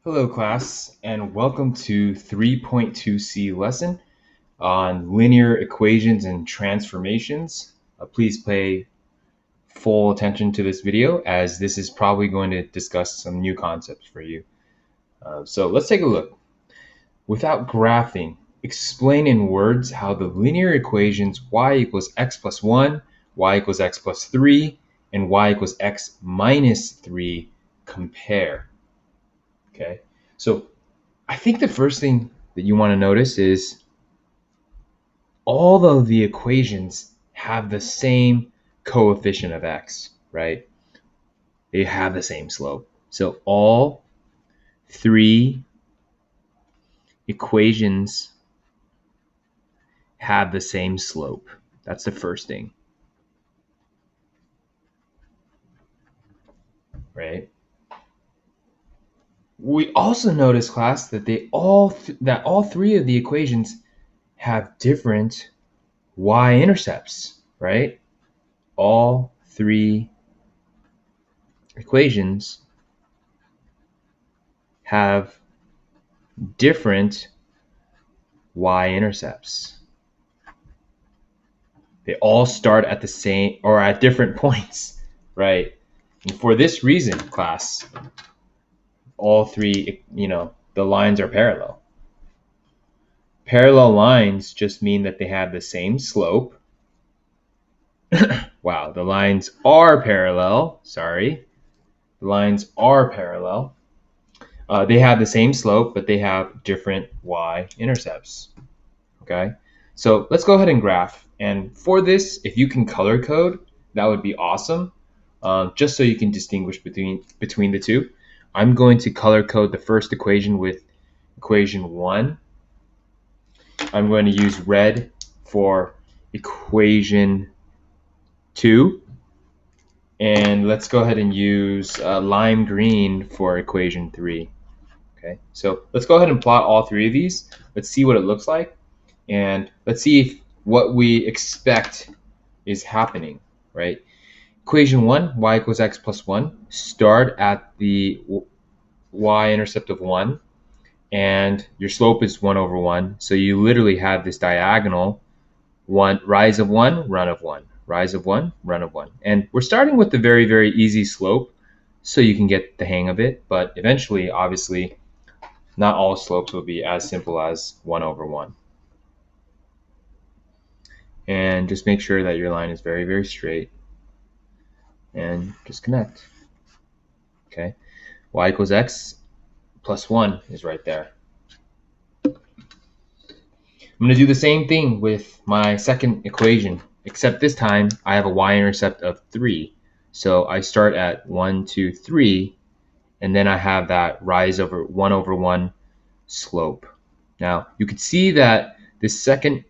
Hello class, and welcome to 3.2C lesson on linear equations and transformations. Please pay full attention to this video as this is probably going to discuss some new concepts for you. So let's take a look. Without graphing, explain in words how the linear equations y equals x plus 1, y equals x plus 3, and y equals x minus 3 compare. Okay, so I think the first thing that you want to notice is all of the equations have the same coefficient of x, right? They have the same slope. So all three equations have the same slope. That's the first thing, right? We also notice, class, that all three of the equations have different y-intercepts, right? All three equations have different y-intercepts. They all start at the same or at different points, right? And for this reason, class, all three, the lines are parallel. Parallel lines just mean that they have the same slope. Wow, the lines are parallel. Sorry. The lines are parallel. They have the same slope, but they have different y-intercepts. Okay, so let's go ahead and graph. And for this, if you can color code, that would be awesome. Just so you can distinguish between the two. I'm going to color code the first equation with equation 1. I'm going to use red for equation 2. And let's go ahead and use lime green for equation 3. Okay, so let's go ahead and plot all three of these. Let's see what it looks like. And let's see if what we expect is happening, right? Equation 1, y equals x plus 1. Start at the y-intercept of 1, and your slope is 1 over 1. So you literally have this diagonal, rise of 1, run of 1, rise of 1, run of 1. And we're starting with the very, very easy slope so you can get the hang of it. But eventually, obviously, not all slopes will be as simple as 1 over 1. And just make sure that your line is very, very straight. And just connect. Okay, y equals x plus 1 is right there. I'm going to do the same thing with my second equation, except this time I have a y-intercept of 3. So I start at 1, 2, 3, and then I have that rise over 1 over 1 slope. Now, you can see that this second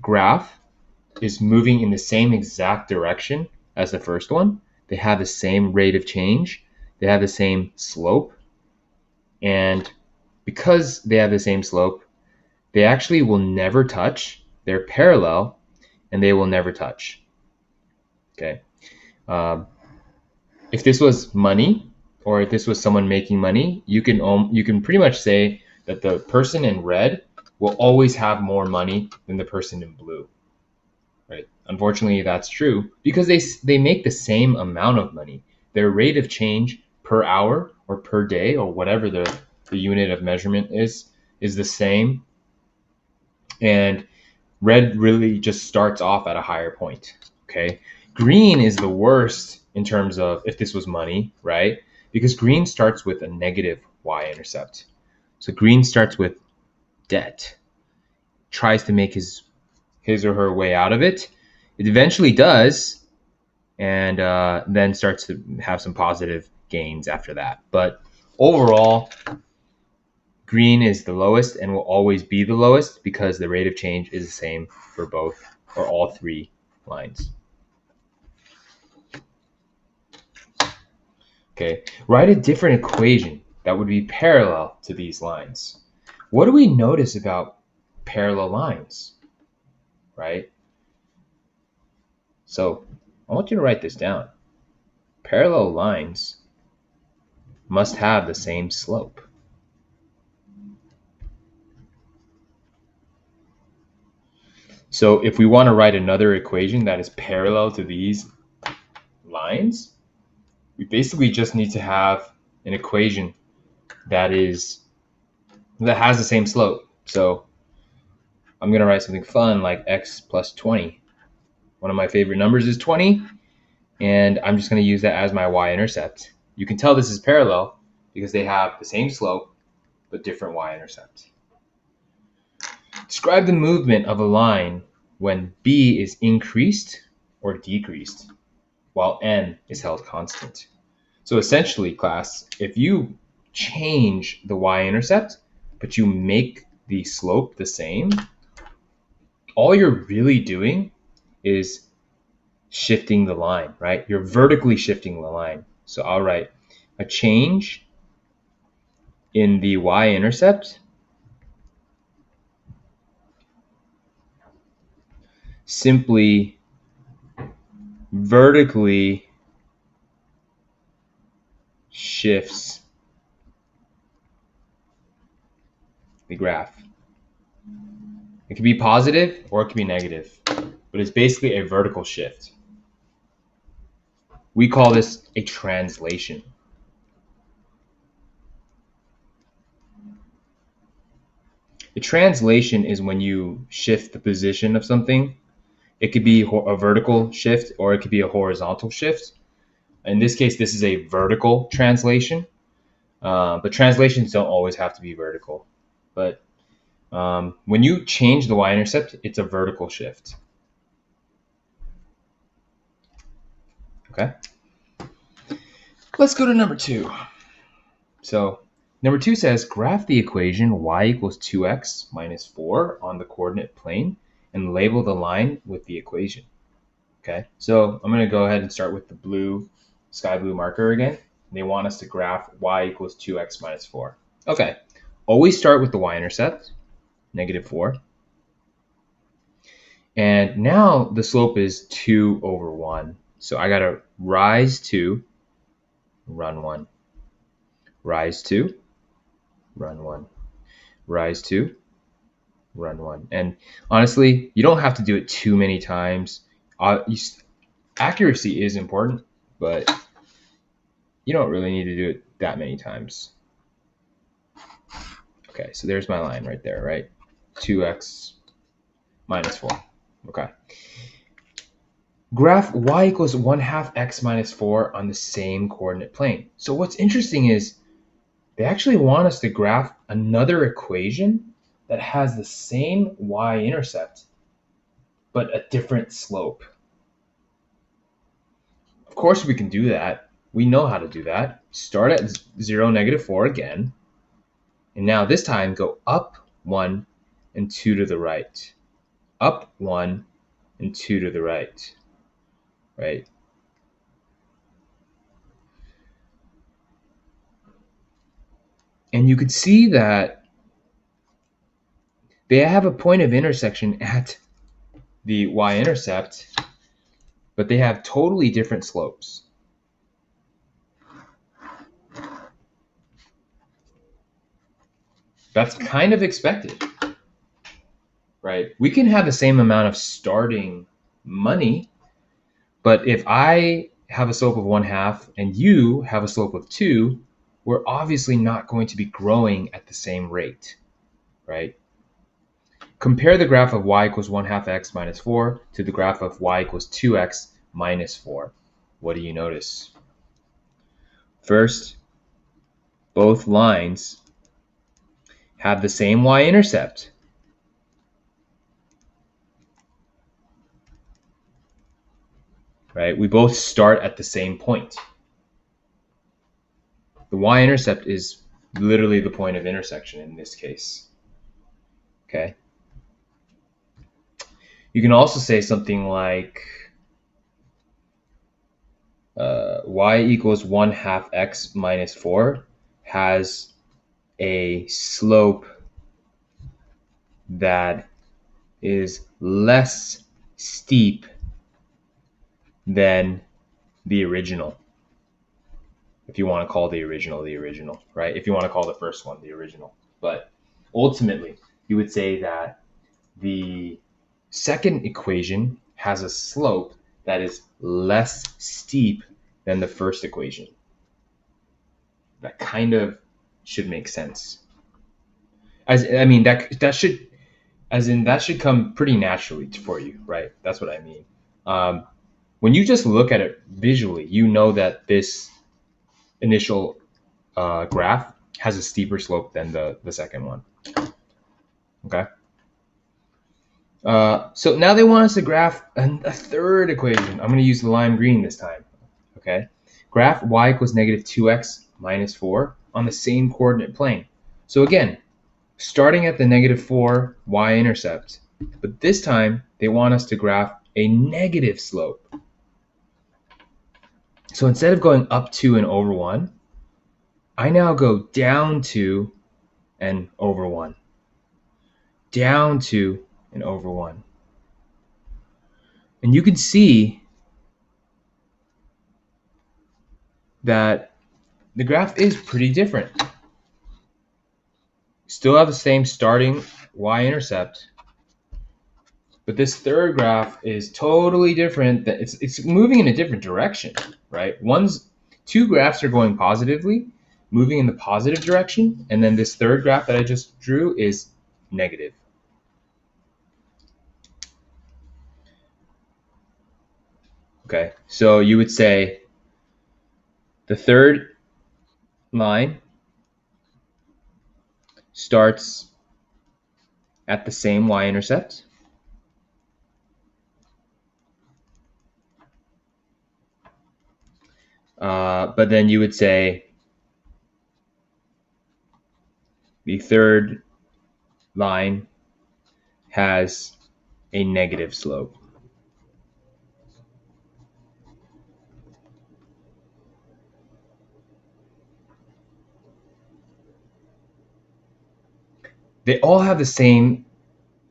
graph is moving in the same exact direction as the first one. They have the same rate of change. They have the same slope. And because they have the same slope, they actually will never touch. They're parallel, and they will never touch. Okay. If this was money, or if this was someone making money, you can pretty much say that the person in red will always have more money than the person in blue. Right? Unfortunately, that's true because they make the same amount of money. Their rate of change per hour or per day or whatever the unit of measurement is the same. And red really just starts off at a higher point. Okay. Green is the worst in terms of if this was money, right? Because green starts with a negative y-intercept. So green starts with debt, tries to make his or her way out of it. It eventually does, and then starts to have some positive gains after that. But overall, green is the lowest and will always be the lowest because the rate of change is the same for both or all three lines. Okay, write a different equation that would be parallel to these lines. What do we notice about parallel lines, right? So I want you to write this down. Parallel lines must have the same slope. So if we want to write another equation that is parallel to these lines, we basically just need to have an equation that has the same slope. So I'm going to write something fun like x plus 20. One of my favorite numbers is 20, and I'm just going to use that as my y-intercept. You can tell this is parallel because they have the same slope but different y-intercept. Describe the movement of a line when b is increased or decreased while n is held constant. So essentially, class, if you change the y-intercept but you make the slope the same, all you're really doing is shifting the line, right? You're vertically shifting the line. So I'll write a change in the y-intercept simply vertically shifts the graph. It can be positive or it can be negative, but it's basically a vertical shift. We call this a translation. A translation is when you shift the position of something. It could be a vertical shift or it could be a horizontal shift. In this case, this is a vertical translation, but translations don't always have to be vertical. But when you change the y-intercept, it's a vertical shift. Okay. Let's go to number 2. So number 2 says, graph the equation y equals 2x minus 4 on the coordinate plane and label the line with the equation. Okay, so I'm going to go ahead and start with the blue, sky blue marker again. They want us to graph y equals 2x minus 4. Okay, always start with the y-intercept, negative 4. And now the slope is 2 over 1. So I got to rise 2, run 1. Rise 2, run 1. Rise 2, run 1. And honestly, you don't have to do it too many times. Accuracy is important, but you don't really need to do it that many times. Okay, so there's my line right there, right? 2x minus 4. Okay. Graph y equals 1/2 x minus 4 on the same coordinate plane. So what's interesting is they actually want us to graph another equation that has the same y-intercept, but a different slope. Of course we can do that. We know how to do that. Start at 0, negative 4 again. And now this time go up 1 and 2 to the right. Up 1 and 2 to the right. Right? And you could see that they have a point of intersection at the y-intercept, but they have totally different slopes. That's kind of expected, right? We can have the same amount of starting money, but if I have a slope of 1/2 and you have a slope of 2, we're obviously not going to be growing at the same rate, right? Compare the graph of y equals 1/2 x minus 4 to the graph of y equals 2x minus 4. What do you notice? First, both lines have the same y-intercept. Right? We both start at the same point. The y-intercept is literally the point of intersection in this case. Okay? You can also say something like y equals 1/2 x minus 4 has a slope that is less steep than the original. If you want to call the original, right? If you want to call the first one the original. But ultimately, you would say that the second equation has a slope that is less steep than the first equation. That kind of should make sense. That should come pretty naturally for you, right? That's what I mean. When you just look at it visually, you know that this initial graph has a steeper slope than the second one. Okay. So now they want us to graph a third equation. I'm going to use the lime green this time. Okay. Graph y equals negative 2x minus 4 on the same coordinate plane. So again, starting at the negative 4 y-intercept, but this time they want us to graph a negative slope. So instead of going up 2 and over 1, I now go down 2 and over 1. Down 2 and over 1. And you can see that the graph is pretty different. Still have the same starting y-intercept, but this third graph is totally different. It's moving in a different direction, right? Two graphs are going positively, moving in the positive direction, and then this third graph that I just drew is negative. Okay, so you would say the third line starts at the same y-intercept. But then you would say the third line has a negative slope. They all have the same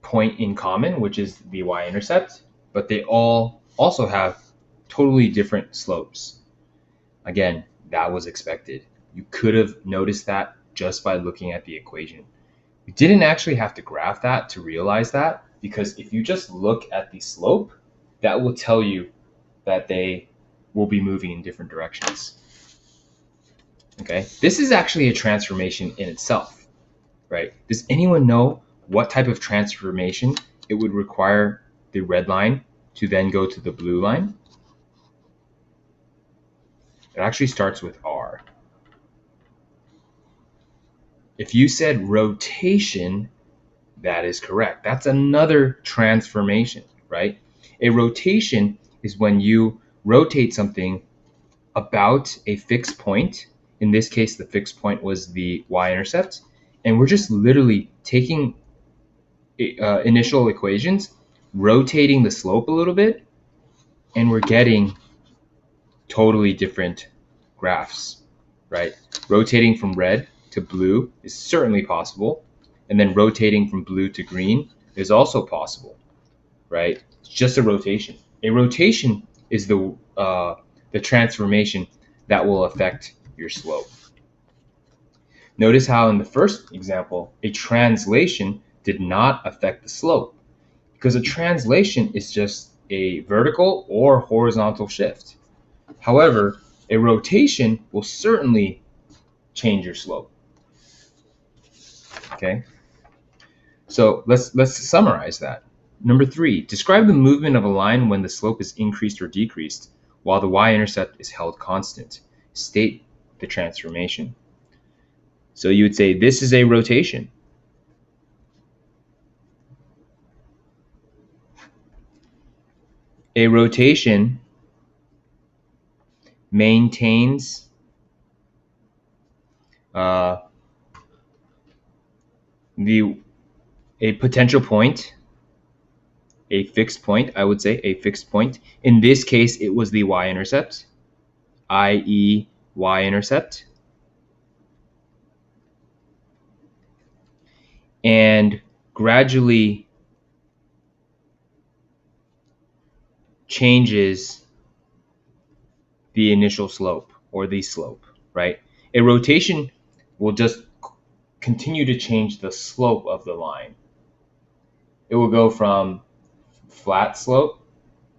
point in common, which is the y-intercept, but they all also have totally different slopes. Again, that was expected. You could have noticed that just by looking at the equation. You didn't actually have to graph that to realize that, because if you just look at the slope, that will tell you that they will be moving in different directions. Okay, this is actually a transformation in itself, right? Does anyone know what type of transformation it would require the red line to then go to the blue line? It actually starts with R. If you said rotation, that is correct. That's another transformation, right? A rotation is when you rotate something about a fixed point. In this case, the fixed point was the y-intercept. And we're just literally taking initial equations, rotating the slope a little bit, and we're getting totally different graphs, right? Rotating from red to blue is certainly possible. And then rotating from blue to green is also possible, right? It's just a rotation. A rotation is the transformation that will affect your slope. Notice how in the first example, a translation did not affect the slope, because a translation is just a vertical or horizontal shift. However, a rotation will certainly change your slope. Okay, so let's summarize that. Number 3, describe the movement of a line when the slope is increased or decreased while the y-intercept is held constant. State the transformation. So you would say this is a rotation. A rotation maintains a potential point, a fixed point, I would say a fixed point. In this case, it was the y-intercept, i.e. y-intercept. And gradually changes the initial slope or the slope, right? A rotation will just continue to change the slope of the line. It will go from flat slope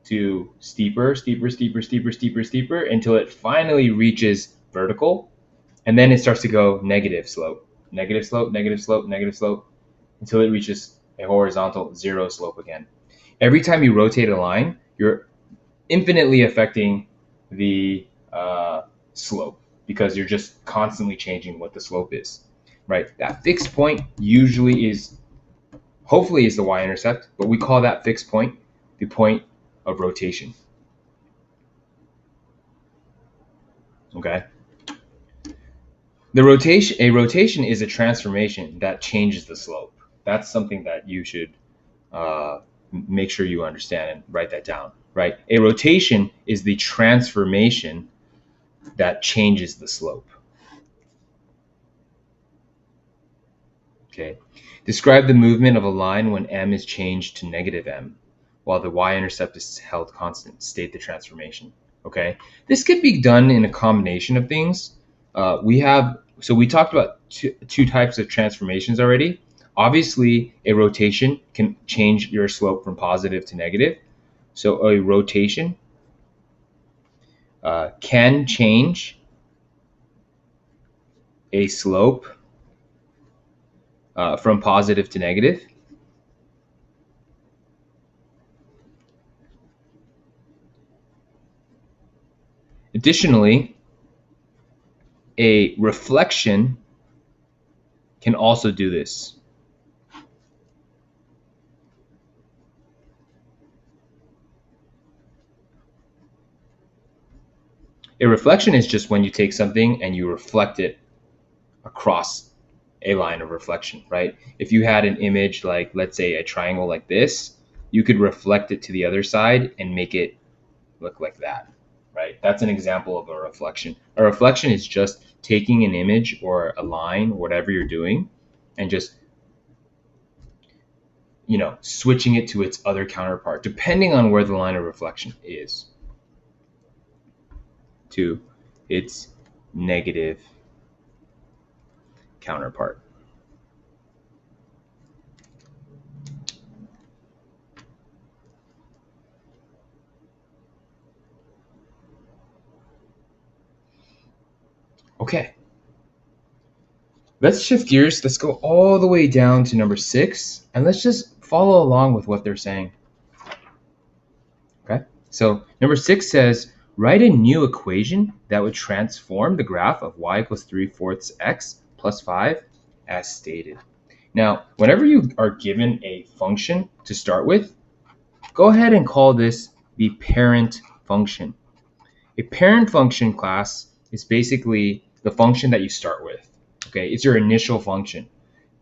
to steeper, steeper, steeper, steeper, steeper, steeper until it finally reaches vertical. And then it starts to go negative slope, negative slope, negative slope, negative slope until it reaches a horizontal zero slope again. Every time you rotate a line, you're infinitely affecting the slope because you're just constantly changing what the slope is, right? That fixed point usually is, hopefully is the y-intercept, but we call that fixed point the point of rotation. Okay. A rotation is a transformation that changes the slope. That's something that you should make sure you understand and write that down, right? A rotation is the transformation that changes the slope. Okay. Describe the movement of a line when m is changed to negative m, while the y-intercept is held constant. State the transformation. Okay. This could be done in a combination of things. We talked about two types of transformations already. Obviously, a rotation can change your slope from positive to negative. So a rotation can change a slope from positive to negative. Additionally, a reflection can also do this. A reflection is just when you take something and you reflect it across a line of reflection, right? If you had an image like, let's say, a triangle like this, you could reflect it to the other side and make it look like that, right? That's an example of a reflection. A reflection is just taking an image or a line, whatever you're doing, and just, switching it to its other counterpart, depending on where the line of reflection is, to its negative counterpart. Okay. Let's shift gears. Let's go all the way down to number 6, and let's just follow along with what they're saying. Okay. So number 6 says, write a new equation that would transform the graph of y equals 3/4 x plus 5 as stated. Now, whenever you are given a function to start with, go ahead and call this the parent function. A parent function, class, is basically the function that you start with. Okay, it's your initial function.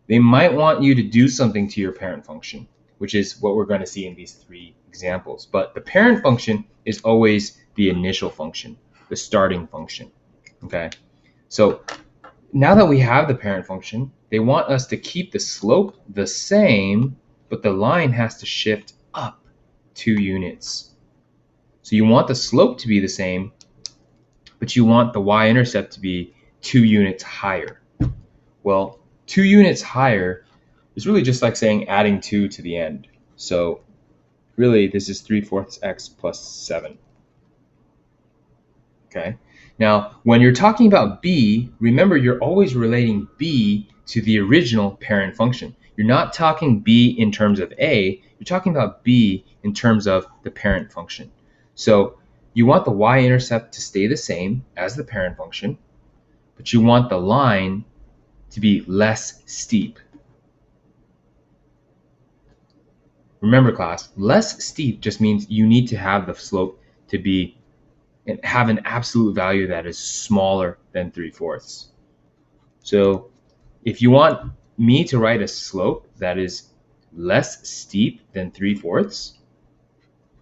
They might want you to do something to your parent function, which is what we're going to see in these 3 examples. But the parent function is always the initial function, the starting function. Okay, so now that we have the parent function, they want us to keep the slope the same, but the line has to shift up 2 units. So you want the slope to be the same, but you want the y-intercept to be 2 units higher. Well, 2 units higher is really just like saying adding 2 to the end. So really, this is 3/4 x plus 7. Okay. Now, when you're talking about b, remember you're always relating b to the original parent function. You're not talking b in terms of a, you're talking about b in terms of the parent function. So you want the y-intercept to stay the same as the parent function, but you want the line to be less steep. Remember, class, less steep just means you need to have the slope to be and have an absolute value that is smaller than 3/4. So if you want me to write a slope that is less steep than 3/4,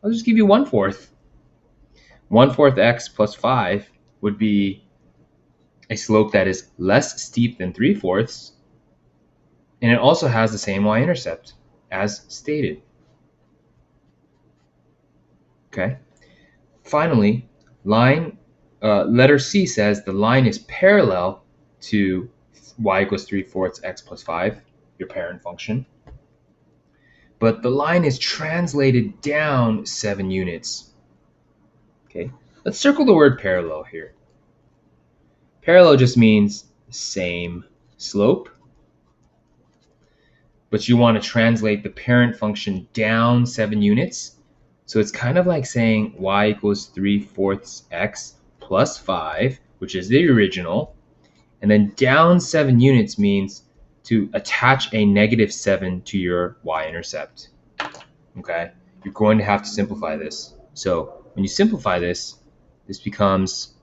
I'll just give you 1/4. 1/4 x plus 5 would be a slope that is less steep than 3/4, and it also has the same y-intercept as stated. Okay. Finally, letter C says the line is parallel to y equals 3/4 x plus 5, your parent function. but the line is translated down 7 units. Okay, let's circle the word parallel here. Parallel just means same slope, but you want to translate the parent function down 7 units. So it's kind of like saying y equals 3/4 x plus 5, which is the original, and then down 7 units means to attach a -7 to your y-intercept. Okay, you're going to have to simplify this. So when you simplify this, this becomes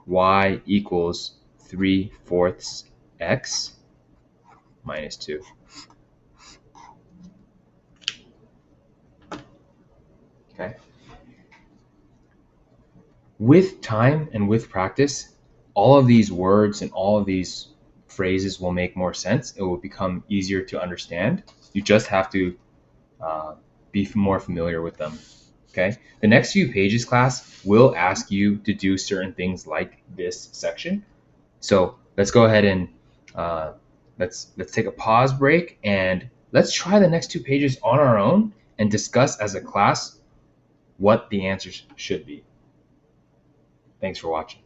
y equals 3/4 x minus 2. Okay. With time and with practice, all of these words and all of these phrases will make more sense. It will become easier to understand. You just have to be more familiar with them. Okay. The next few pages, class, will ask you to do certain things like this section. So let's go ahead and let's take a pause break and let's try the next 2 pages on our own and discuss as a class what the answers should be. Thanks for watching.